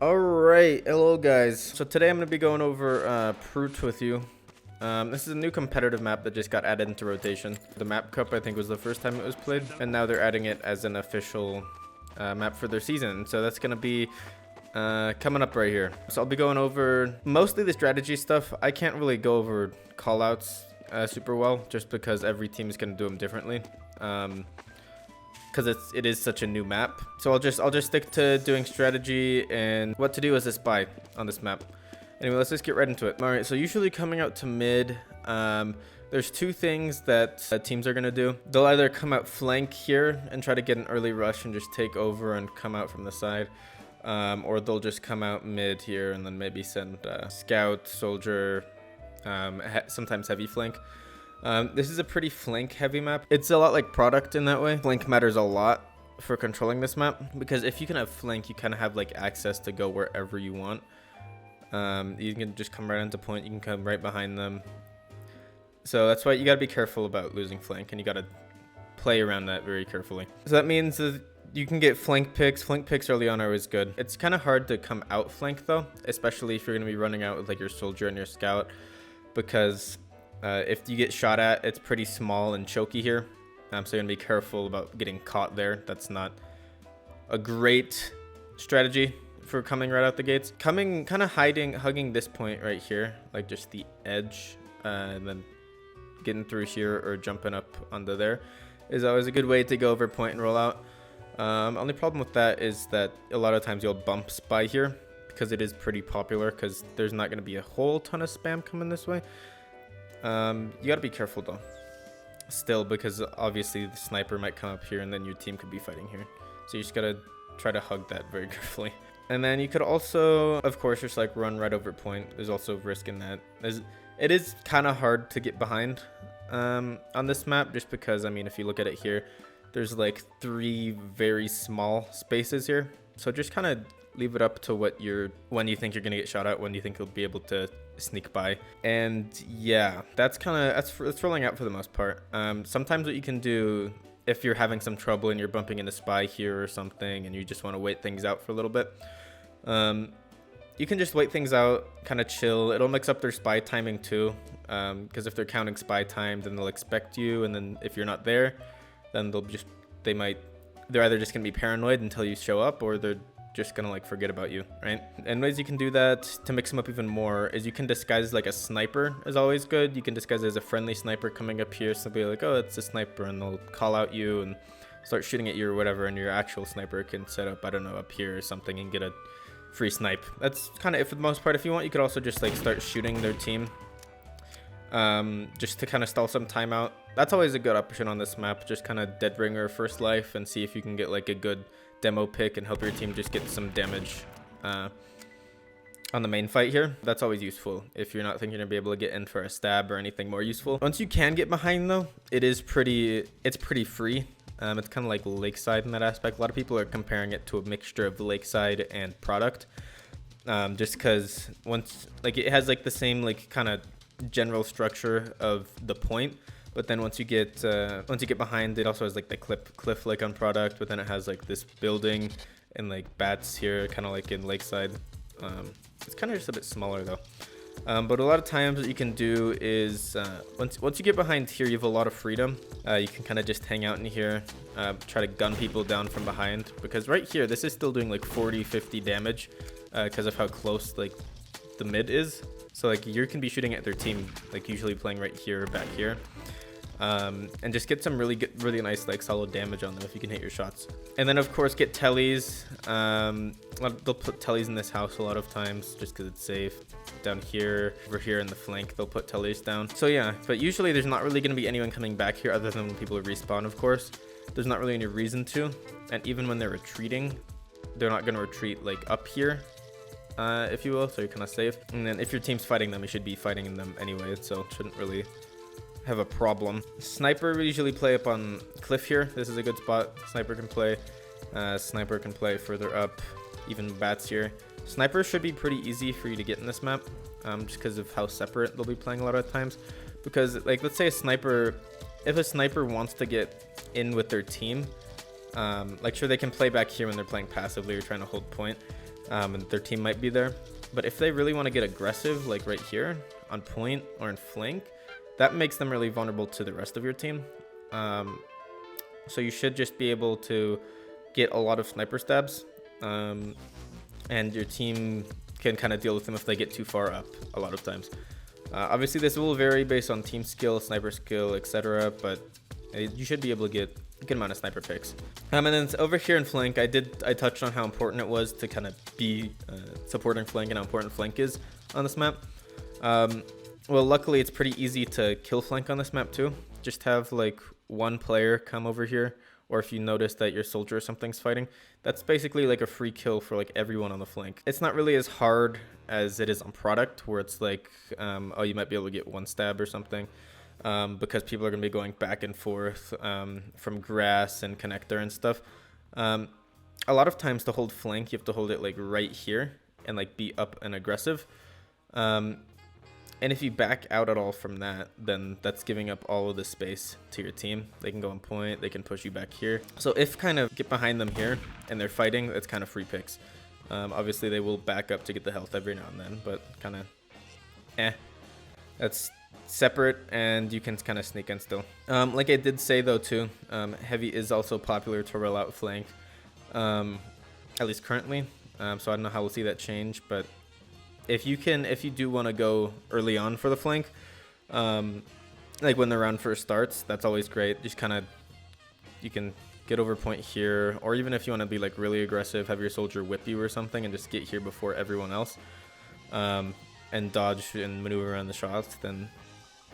Alright, hello guys. So today I'm going to be going over Proot with you. This is a new competitive map that just got added into rotation. The map cup I think was the first time it was played, and now they're adding it as an official map for their season. So that's going to be coming up right here. So I'll be going over mostly the strategy stuff. I can't really go over callouts super well, just because every team is going to do them differently. Because it is such a new map. So I'll just stick to doing strategy and what to do as a spy on this map. Anyway, let's just get right into it. All right, so usually coming out to mid, there's two things that teams are gonna do. They'll either come out flank here and try to get an early rush and just take over and come out from the side, or they'll just come out mid here and then maybe send scout, soldier, sometimes heavy flank. This is a pretty flank heavy map. It's a lot like product in that way. Flank matters a lot for controlling this map, because if you can have flank, you kind of have like access to go wherever you want. You can just come right into point, you can come right behind them. So that's why you got to be careful about losing flank, and you got to play around that very carefully. So that means that you can get flank picks. Flank picks early on are always good. It's kind of hard to come out flank though, especially if you're going to be running out with like your soldier and your scout, because if you get shot at, it's pretty small and choky here. So you're going to be careful about getting caught there. That's not a great strategy for coming right out the gates. Coming, kind of hugging this point right here, like just the edge, and then getting through here or jumping up onto there is always a good way to go over point and roll out. Only problem with that is that a lot of times you'll bump spy here, because it is pretty popular, because there's not going to be a whole ton of spam coming this way. You got to be careful though still, because obviously the sniper might come up here and then your team could be fighting here, so you just got to try to hug that very carefully. And then you could also, of course, just like run right over point. There's also risk in that. It is kind of hard to get behind on this map, just because, I mean, if you look at it here, there's like 3 very small spaces here. So just kind of leave it up to when you think you're gonna get shot at, when you think you'll be able to sneak by. And yeah, that's rolling out for the most part. Sometimes what you can do, if you're having some trouble and you're bumping into spy here or something and you just want to wait things out for a little bit, you can just wait things out, kind of chill. It'll mix up their spy timing too, because if they're counting spy time, then they'll expect you, and then if you're not there, then they're either just gonna be paranoid until you show up, or they're just gonna like forget about you, right? And ways you can do that to mix them up even more is you can disguise like a sniper is always good. You can disguise as a friendly sniper coming up here, so be like, oh, it's a sniper, and they'll call out you and start shooting at you or whatever, and your actual sniper can set up, I don't know, up here or something and get a free snipe. That's kind of it for the most part. If you want, you could also just like start shooting their team, just to kind of stall some time out. That's always a good option on this map. Just kind of dead ringer first life and see if you can get like a good demo pick and help your team just get some damage on the main fight here. That's always useful if you're not thinking you're gonna be able to get in for a stab or anything more useful. Once you can get behind though, it's pretty free. It's kind of like Lakeside in that aspect. A lot of people are comparing it to a mixture of Lakeside and Product, just because once, like, it has like the same like kind of general structure of the point, but then once you get behind, it also has like the cliff like on Product, but then it has like this building and like bats here, kind of like in Lakeside. It's kind of just a bit smaller though. But a lot of times what you can do is once you get behind here, you have a lot of freedom. You can kind of just hang out in here, try to gun people down from behind, because right here this is still doing like 40-50 damage because of how close like the mid is. So like you can be shooting at their team, like usually playing right here, back here, and just get some really nice like solid damage on them if you can hit your shots. And then of course get tellies. They'll put tellies in this house a lot of times just because it's safe. Down here, over here in the flank, they'll put tellies down. So yeah, but usually there's not really going to be anyone coming back here other than when people respawn, of course. There's not really any reason to, and even when they're retreating, they're not going to retreat like up here, if you will, so you're kind of safe. And then if your team's fighting them, you should be fighting them anyway, so it shouldn't really have a problem. Sniper we usually play up on cliff here. This is a good spot. Sniper can play further up, even bats here. Sniper should be pretty easy for you to get in this map, just because of how separate they'll be playing a lot of times. Because like, let's say if a sniper wants to get in with their team, Like sure, they can play back here when they're playing passively or trying to hold point, and their team might be there. But if they really want to get aggressive, like right here on point or in flank, that makes them really vulnerable to the rest of your team. So you should just be able to get a lot of sniper stabs, and your team can kind of deal with them if they get too far up a lot of times. Obviously, this will vary based on team skill, sniper skill, etc. But you should be able to get a good amount of sniper picks. And then over here in flank, I touched on how important it was to kind of be supporting flank and how important flank is on this map. Well, luckily, it's pretty easy to kill flank on this map too. Just have like one player come over here, or if you notice that your soldier or something's fighting, that's basically like a free kill for like everyone on the flank. It's not really as hard as it is on product, where it's like, oh, you might be able to get one stab or something, because people are going to be going back and forth from grass and connector and stuff. A lot of times to hold flank, you have to hold it like right here and like be up and aggressive. And if you back out at all from that, then that's giving up all of the space to your team. They can go on point, they can push you back here. So if kind of get behind them here and they're fighting, it's kind of free picks. Obviously they will back up to get the health every now and then, but kind of that's separate, and you can kind of sneak in still. Like I did say though too, heavy is also popular to roll out flank, at least currently. So I don't know how we'll see that change, but if you do want to go early on for the flank, like when the round first starts, that's always great. Just kind of, you can get over point here, or even if you want to be like really aggressive, have your soldier whip you or something and just get here before everyone else, and dodge and maneuver around the shots, then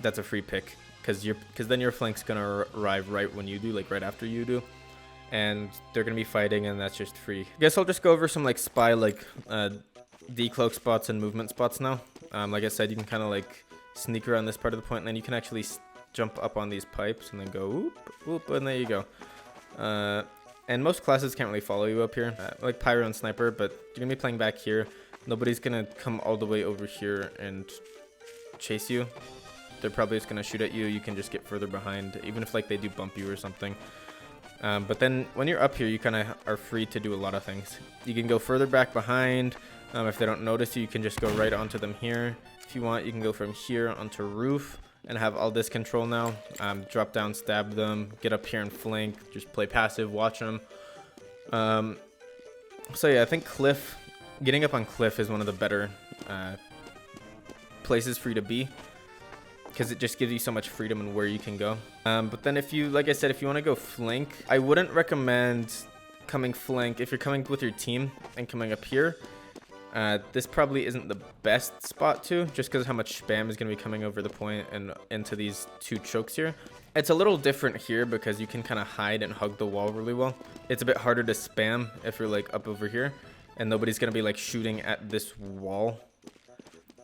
that's a free pick, because then your flank's gonna arrive right when you do, like right after you do, and they're gonna be fighting, and that's just free. I guess I'll just go over some like spy decloak spots and movement spots now. Like I said, you can kind of like sneak around this part of the point, and then you can actually jump up on these pipes and then go whoop, whoop, and there you go. And most classes can't really follow you up here, like pyro and sniper, but you're gonna be playing back here. Nobody's gonna come all the way over here and chase you. They're probably just gonna shoot at you. You can just get further behind, even if like they do bump you or something. But then when you're up here, you kind of are free to do a lot of things. You can go further back behind. If they don't notice you, you can just go right onto them here. If you want, you can go from here onto roof and have all this control now. Drop down, stab them, get up here and flank, just play passive, watch them. So yeah, I think cliff, getting up on cliff is one of the better places for you to be, because it just gives you so much freedom in where you can go. But then if you, like I said, if you want to go flank, I wouldn't recommend coming flank if you're coming with your team and coming up here. This probably isn't the best spot to, just because of how much spam is going to be coming over the point and into these two chokes here. It's a little different here because you can kind of hide and hug the wall really well. It's a bit harder to spam if you're like up over here, and nobody's going to be like shooting at this wall.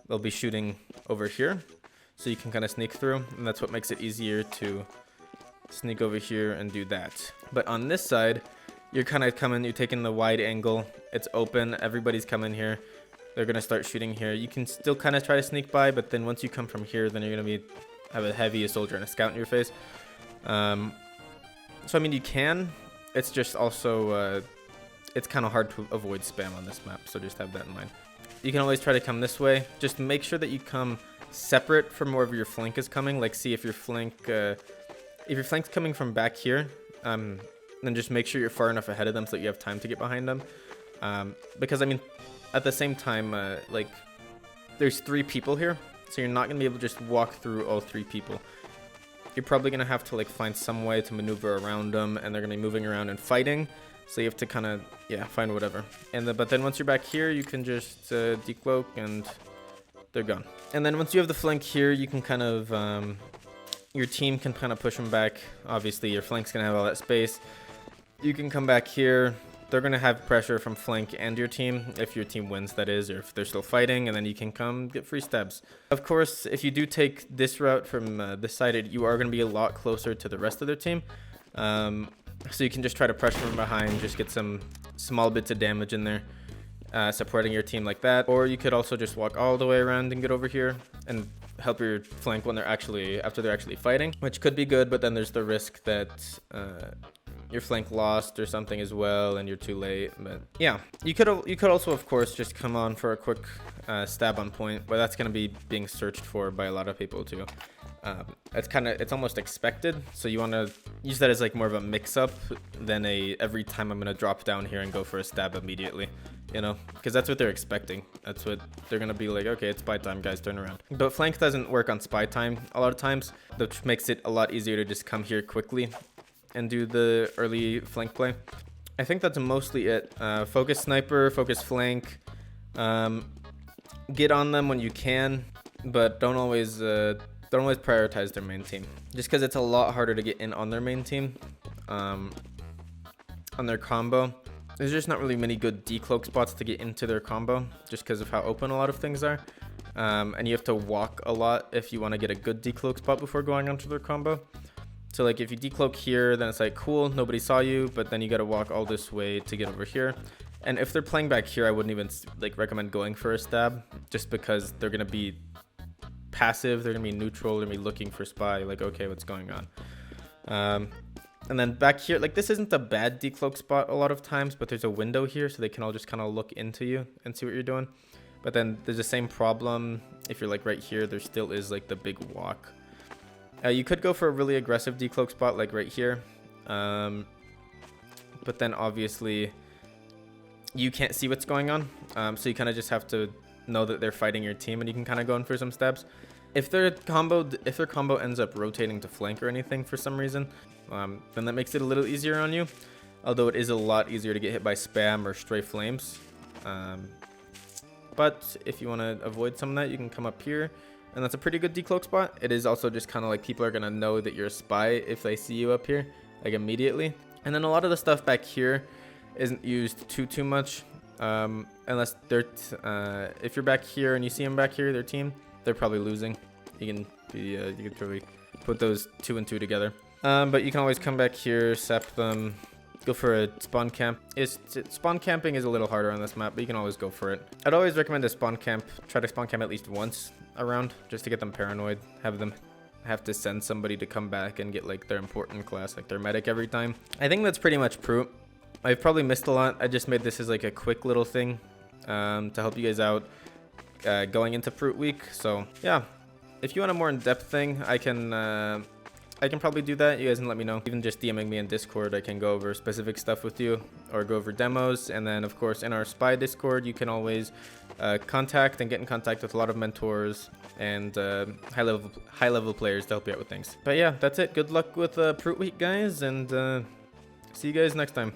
They'll be shooting over here, so you can kind of sneak through, and that's what makes it easier to sneak over here and do that. But on this side, you're kind of coming, you're taking the wide angle, it's open, everybody's coming here, they're going to start shooting here. You can still kind of try to sneak by, but then once you come from here, then you're going to have a heavy, a soldier, and a scout in your face. So I mean, you can, it's just also, it's kind of hard to avoid spam on this map, so just have that in mind. You can always try to come this way, just make sure that you come separate from wherever your flank is coming. Like, see if your flank's coming from back here, then just make sure you're far enough ahead of them so that you have time to get behind them. Because I mean, at the same time, like, there's 3 people here, so you're not gonna be able to just walk through all 3 people. You're probably gonna have to like find some way to maneuver around them, and they're gonna be moving around and fighting. So you have to kind of, yeah, find whatever. And but then once you're back here, you can just decloak and they're gone. And then once you have the flank here, you can kind of, your team can kind of push them back. Obviously, your flank's gonna have all that space. You can come back here. They're going to have pressure from flank and your team, if your team wins, that is, or if they're still fighting, and then you can come get free stabs. Of course, if you do take this route from this side, you are going to be a lot closer to the rest of their team. So you can just try to pressure from behind, just get some small bits of damage in there, supporting your team like that. Or you could also just walk all the way around and get over here and help your flank when they're actually, after they're actually fighting, which could be good, but then there's the risk that your flank lost or something as well and you're too late. But yeah, you could also of course just come on for a quick stab on point, but that's going to be being searched for by a lot of people too. It's almost expected, so you want to use that as like more of a mix-up than a every time I'm going to drop down here and go for a stab immediately, you know, because that's what they're expecting. That's what they're going to be like, okay, it's spy time, guys, turn around. But flank doesn't work on spy time a lot of times, which makes it a lot easier to just come here quickly and do the early flank play. I think that's mostly it. Focus sniper, focus flank, get on them when you can, but don't always prioritize their main team, just because it's a lot harder to get in on their main team. On their combo, there's just not really many good decloak spots to get into their combo, just because of how open a lot of things are. And you have to walk a lot if you want to get a good decloak spot before going onto their combo. So like if you decloak here, then it's like cool, nobody saw you, but then you got to walk all this way to get over here. And if they're playing back here, I wouldn't even like recommend going for a stab, just because they're gonna be passive, they're gonna be neutral, they're gonna be looking for spy, like, okay, what's going on? And then back here, like, this isn't a bad decloak spot a lot of times, but there's a window here, so they can all just kind of look into you and see what you're doing. But then there's the same problem if you're like right here, there still is like the big walk. You could go for a really aggressive decloak spot like right here, but then obviously you can't see what's going on, so you kind of just have to know that they're fighting your team, and you can kind of go in for some stabs. If their combo ends up rotating to flank or anything for some reason, then that makes it a little easier on you, although it is a lot easier to get hit by spam or stray flames. But if you want to avoid some of that, you can come up here, and that's a pretty good decloak spot. It is also just kind of like people are gonna know that you're a spy if they see you up here, like immediately. And then a lot of the stuff back here isn't used too much, unless they're if you're back here and you see them back here, their team, they're probably losing. You can probably put those 2 and 2 together. But you can always come back here, sap them, go for a spawn camp. Spawn camping is a little harder on this map, but you can always go for it. I'd always recommend a spawn camp. Try to spawn camp at least once around, just to get them paranoid. Have them have to send somebody to come back and get like their important class, like their medic every time. I think that's pretty much Proot. I've probably missed a lot. I just made this as like a quick little thing to help you guys out going into Proot week. So yeah, if you want a more in-depth thing, I can probably do that. You guys can let me know. Even just DMing me in Discord, I can go over specific stuff with you or go over demos. And then of course in our Spy Discord, you can always contact and get in contact with a lot of mentors and high level players to help you out with things. But yeah, that's it. Good luck with Proot week, guys, and see you guys next time.